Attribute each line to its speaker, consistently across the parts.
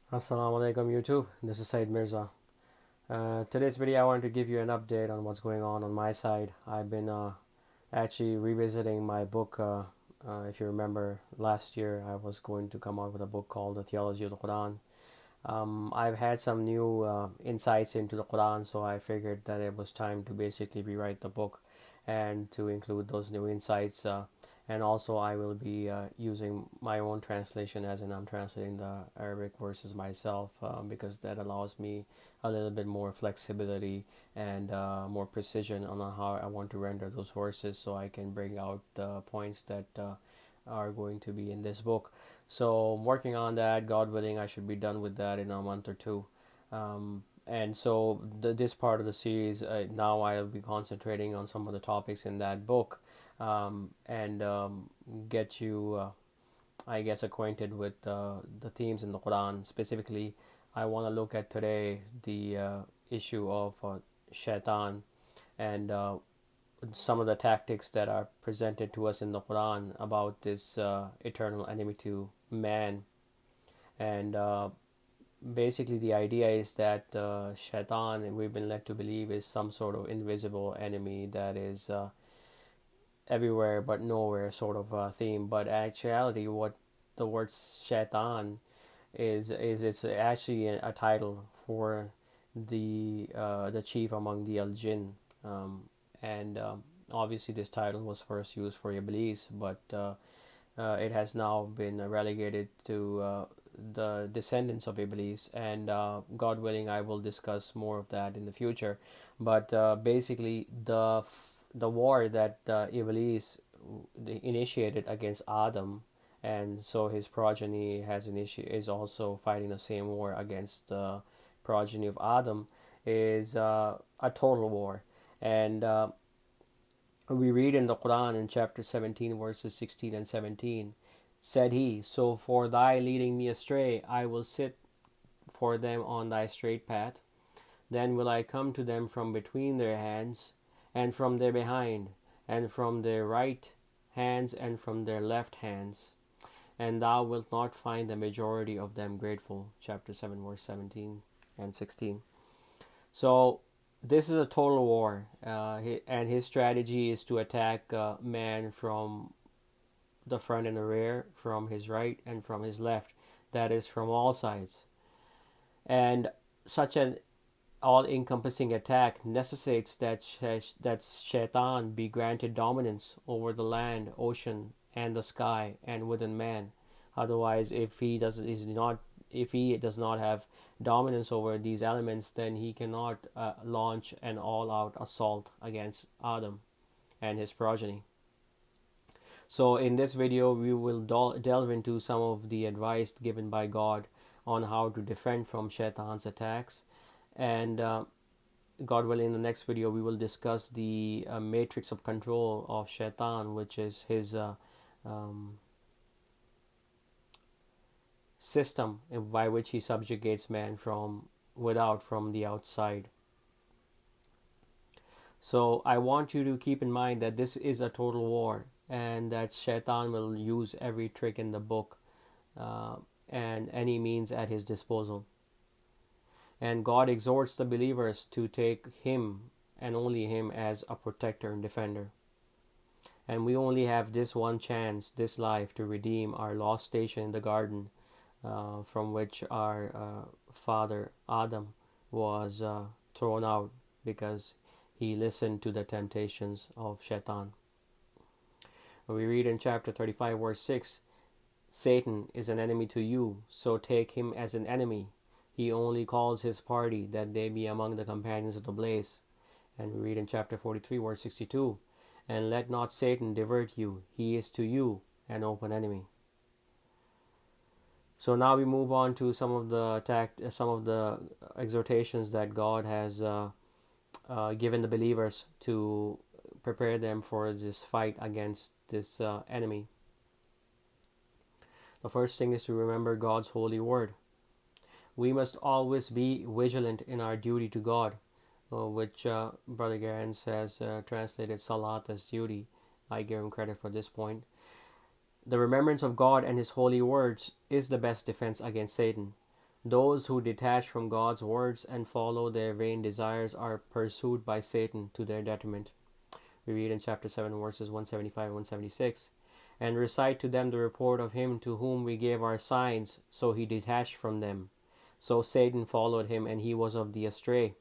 Speaker 1: Assalamu alaikum YouTube. This is Said Mirza. Today's video I wanted to give you an update on what's going on my side. I've been actually revisiting my book. If you remember, last year I was going to come out with a book called The Theology of the Quran. I've had some new insights into the Quran, so I figured that it was time to basically rewrite the book and to include those new insights. And also, I will be using my own translation, as in I'm translating the Arabic verses myself, because that allows me a little bit more flexibility and more precision on how I want to render those verses, so I can bring out the points that are going to be in this book. So I'm working on that. God willing, I should be done with that in a month or two. And so this part of the series, now I'll be concentrating on some of the topics in that book, and get you, I guess, acquainted with the themes in the Quran. Specifically, I want to look at today the issue of shaitaan and some of the tactics that are presented to us in the Quran about this eternal enemy to man. And basically, the idea is that shaitan, we've been led to believe, is some sort of invisible enemy that is everywhere but nowhere sort of theme. But actuality, what the word shaitan is it's actually a title for the chief among the al jinn, and obviously this title was first used for Iblis, but it has now been relegated to the descendants of Iblis, and God willing, I will discuss more of that in the future. But basically, the war that Iblis initiated against Adam, and so his progeny is also fighting the same war against the progeny of Adam, is a total war. And we read in the Quran in chapter 17, verses 16 and 17, said he, "So for thy leading me astray, I will sit for them on thy straight path. Then will I come to them from between their hands, and from their behind, and from their right hands, and from their left hands. And thou wilt not find the majority of them grateful." Chapter 7, verse 17 and 16. So this is a total war, and his strategy is to attack man from the front and the rear, from his right and from his left, that is, from all sides. And such an all-encompassing attack necessitates that shaitan be granted dominance over the land, ocean, and the sky, and within man. Otherwise, if he does not have dominance over these elements, then he cannot launch an all-out assault against Adam and his progeny. So in this video, we will delve into some of the advice given by God on how to defend from shaitan's attacks. And God willing, in the next video, we will discuss the matrix of control of shaitan, which is his um, system by which he subjugates man from without, from the outside. So I want you to keep in mind that this is a total war, and that shaitan will use every trick in the book uh, and any means at his disposal. And God exhorts the believers to take him and only him as a protector and defender. And we only have this one chance, this life, to redeem our lost station in the garden, from which our father Adam was thrown out because he listened to the temptations of shaitan. We read in chapter 35, verse 6, "Satan is an enemy to you, so take him as an enemy. He only calls his party that they be among the companions of the blaze." And we read in chapter 43, verse 62, "And let not Satan divert you. He is to you an open enemy." So now we move on to some of the exhortations that God has given the believers to prepare them for this fight against this enemy. The first thing is to remember God's holy word. We must always be vigilant in our duty to God, which Brother Gerrans has translated salat as duty. I give him credit for this point. The remembrance of God and His holy words is the best defense against Satan. Those who detach from God's words and follow their vain desires are pursued by Satan to their detriment. We read in chapter 7, verses 175 and 176. And recite to them the report of him to whom we gave our signs, so he detached from them. So Satan followed him, and he was of the astray.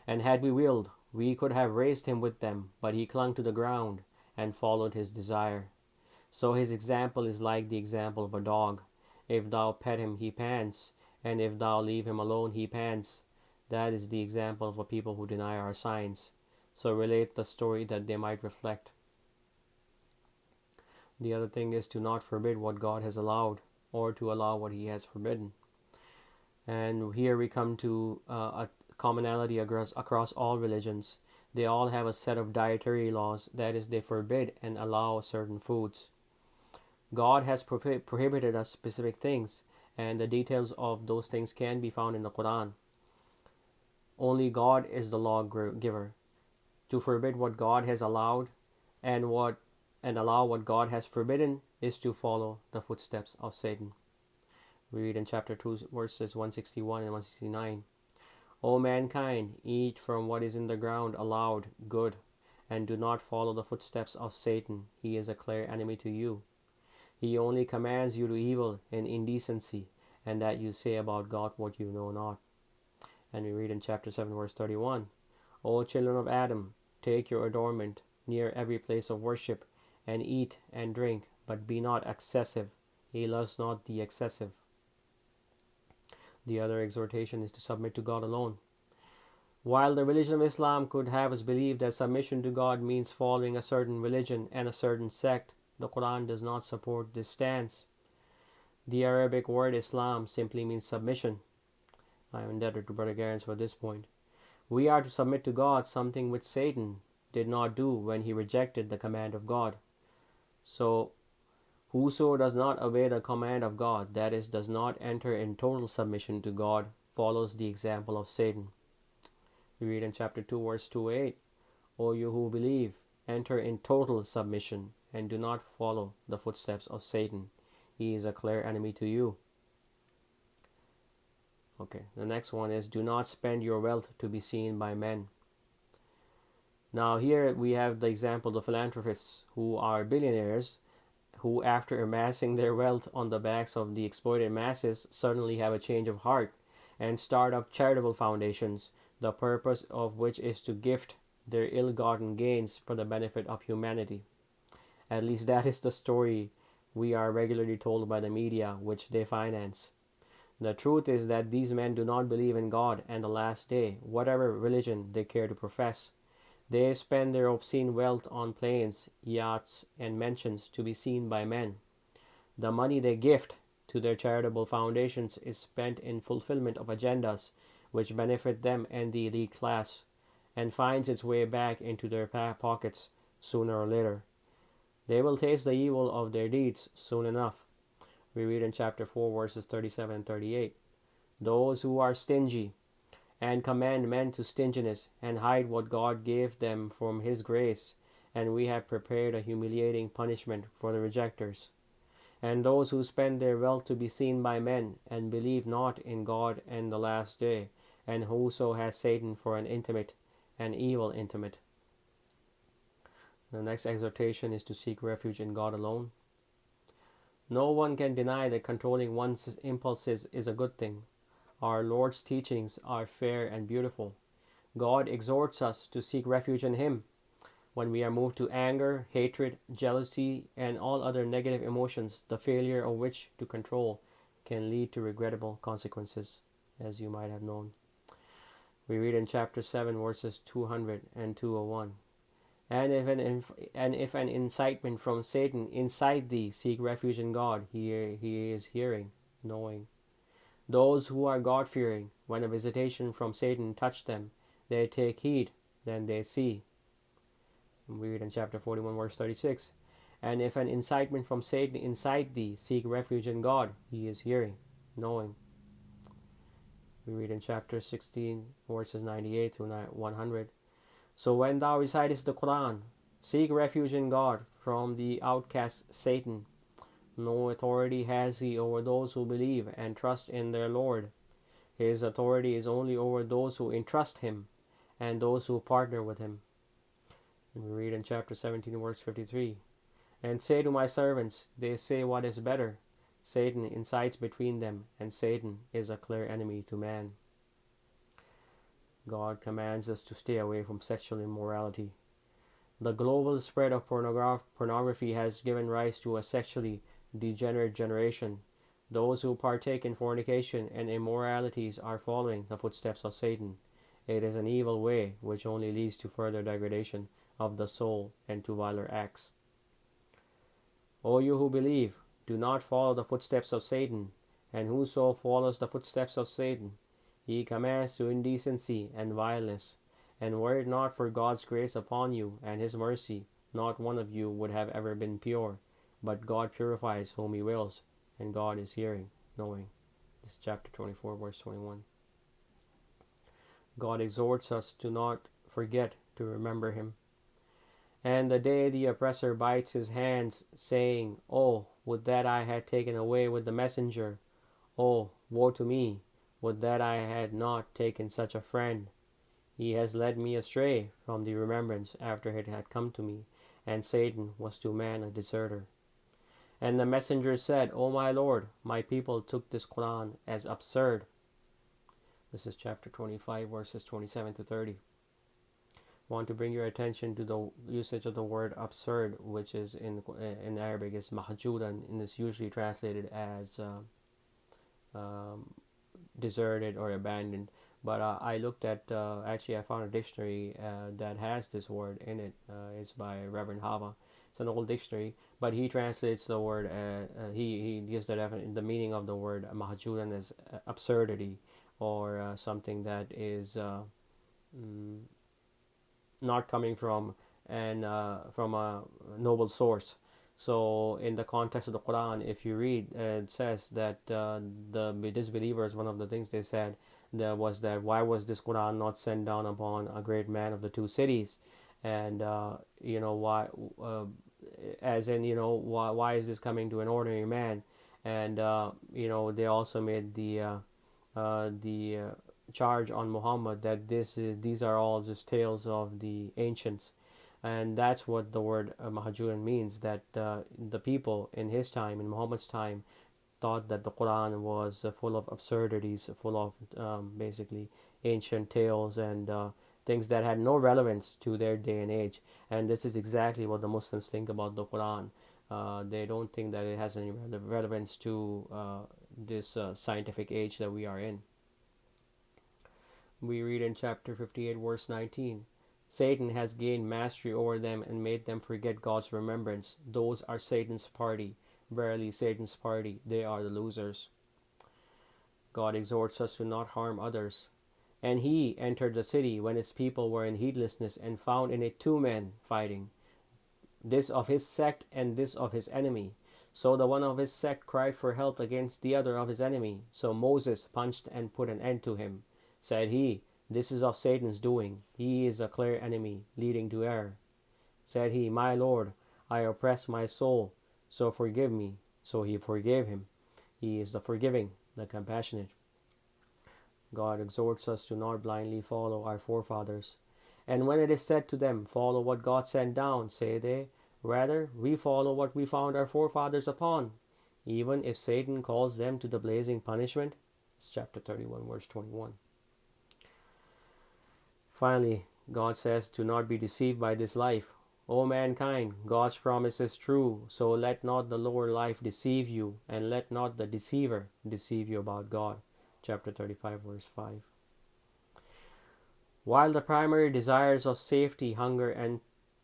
Speaker 1: And had we willed, we could have raised him with them, but he clung to the ground and followed his desire. So his example is like the example of a dog. If thou pet him, he pants, and if thou leave him alone, he pants. That is the example of a people who deny our signs. So relate the story that they might reflect. The other thing is to not forbid what God has allowed, or to allow what he has forbidden. And here we come to a commonality across all religions. They all have a set of dietary laws, that is, they forbid and allow certain foods. God has prohibited us specific things, and the details of those things can be found in the Qur'an. Only God is the lawgiver. To forbid what God has allowed and allow what God has forbidden is to follow the footsteps of Satan. We read in chapter 2, verses 161 and 169. O mankind, eat from what is in the ground allowed, good, and do not follow the footsteps of Satan. He is a clear enemy to you. He only commands you to evil and indecency, and that you say about God what you know not. And we read in chapter 7, verse 31. O children of Adam, take your adornment near every place of worship, and eat and drink, but be not excessive. He loves not the excessive. The other exhortation is to submit to God alone. While the religion of Islam could have us believe that submission to God means following a certain religion and a certain sect, the Quran does not support this stance. The Arabic word Islam simply means submission. I am indebted to Brother Gerrans for this point. We are to submit to God, something which Satan did not do when he rejected the command of God. So, whoso does not obey the command of God, that is, does not enter in total submission to God, follows the example of Satan. We read in chapter 2, verse 28, O you who believe, enter in total submission, and do not follow the footsteps of Satan. He is a clear enemy to you. Okay, the next one is, do not spend your wealth to be seen by men. Now here we have the example of philanthropists who are billionaires, who after amassing their wealth on the backs of the exploited masses suddenly have a change of heart and start up charitable foundations, the purpose of which is to gift their ill-gotten gains for the benefit of humanity. At least that is the story we are regularly told by the media, which they finance. The truth is that these men do not believe in God and the last day, whatever religion they care to profess. They spend their obscene wealth on planes, yachts, and mansions to be seen by men. The money they gift to their charitable foundations is spent in fulfillment of agendas which benefit them and the elite class, and finds its way back into their pockets sooner or later. They will taste the evil of their deeds soon enough. We read in chapter 4, verses 37 and 38. Those who are stingy and command men to stinginess and hide what God gave them from His grace, and we have prepared a humiliating punishment for the rejectors. And those who spend their wealth to be seen by men and believe not in God and the last day, and whoso has Satan for an intimate, an evil intimate. The next exhortation is to seek refuge in God alone. No one can deny that controlling one's impulses is a good thing. Our Lord's teachings are fair and beautiful. God exhorts us to seek refuge in Him. When we are moved to anger, hatred, jealousy, and all other negative emotions, the failure of which to control can lead to regrettable consequences, as you might have known. We read in chapter 7, verses 200 and 201. And if an incitement from Satan incite thee, seek refuge in God. He is hearing, knowing. Those who are God-fearing, when a visitation from Satan touch them, they take heed, then they see. And we read in chapter 41, verse 36. And if an incitement from Satan incite thee, seek refuge in God. He is hearing, knowing. We read in chapter 16, verses 98 through 100. So when thou recitest the Qur'an, seek refuge in God from the outcast Satan. No authority has he over those who believe and trust in their Lord. His authority is only over those who entrust him and those who partner with him. And we read in chapter 17, verse 53. And say to my servants, they say what is better. Satan incites between them, and Satan is a clear enemy to man. God commands us to stay away from sexual immorality. The global spread of pornography has given rise to a sexually degenerate generation. Those who partake in fornication and immoralities are following the footsteps of Satan. It is an evil way which only leads to further degradation of the soul and to viler acts. O you who believe, do not follow the footsteps of Satan, and whoso follows the footsteps of Satan, he commands to indecency and vileness. And were it not for God's grace upon you and his mercy, not one of you would have ever been pure. But God purifies whom he wills, and God is hearing, knowing. This is chapter 24, verse 21. God exhorts us to not forget to remember him. And the day the oppressor bites his hands, saying, Oh, would that I had taken away with the messenger. Oh, woe to me, would that I had not taken such a friend. He has led me astray from the remembrance after it had come to me, and Satan was to man a deserter. And the messenger said, O my Lord, my people took this Qur'an as absurd. This is chapter 25, verses 27 to 30. I want to bring your attention to the usage of the word absurd, which is in Arabic is mahjudan, and is usually translated as deserted or abandoned. But I looked at, actually I found a dictionary that has this word in it. It's by Reverend Hava. It's an old dictionary, but he translates the word, he gives the meaning of the word mahjudan as absurdity, or something that is not coming from a noble source. So in the context of the Quran, if you read, it says that the disbelievers, one of the things they said was that why was this Quran not sent down upon a great man of the two cities, and why, as in why is this coming to an ordinary man, and they also made the charge on Muhammad that these are all just tales of the ancients, and that's what the word Mahjuran means, that the people in his time, in Muhammad's time, thought that the Quran was full of absurdities, full of basically ancient tales and things that had no relevance to their day and age. And this is exactly what the Muslims think about the Quran. They don't think that it has any relevance to this scientific age that we are in. We read in chapter 58, verse 19, Satan has gained mastery over them and made them forget God's remembrance. Those are Satan's party. Verily, Satan's party, they are the losers. God exhorts us to not harm others. And he entered the city when its people were in heedlessness, and found in it two men fighting, this of his sect and this of his enemy. So the one of his sect cried for help against the other of his enemy. So Moses punched and put an end to him. Said he, This is of Satan's doing. He is a clear enemy, leading to error. Said he, My Lord, I oppress my soul, so forgive me. So he forgave him. He is the forgiving, the compassionate. God exhorts us to not blindly follow our forefathers. And when it is said to them, Follow what God sent down, say they, Rather, we follow what we found our forefathers upon, even if Satan calls them to the blazing punishment. It's chapter 31, verse 21. Finally, God says, Do not be deceived by this life. O mankind, God's promise is true, so let not the lower life deceive you, and let not the deceiver deceive you about God. Chapter 35, verse 5. While the primary desires of safety, hunger, and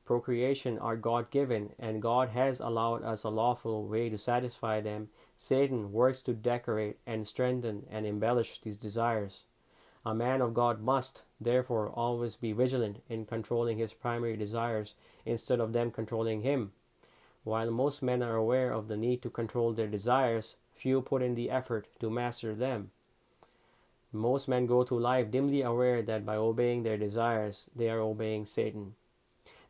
Speaker 1: procreation are God-given, and God has allowed us a lawful way to satisfy them, Satan works to decorate and strengthen and embellish these desires. A man of God must, therefore, always be vigilant in controlling his primary desires instead of them controlling him. While most men are aware of the need to control their desires, few put in the effort to master them. Most men go through life dimly aware that by obeying their desires, they are obeying Satan.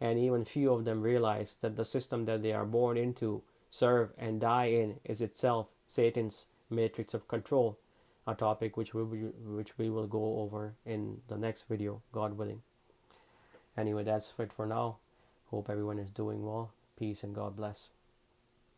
Speaker 1: And even few of them realize that the system that they are born into, serve, and die in is itself Satan's matrix of control, a topic which we will go over in the next video, God willing. Anyway, that's it for now. Hope everyone is doing well. Peace and God bless.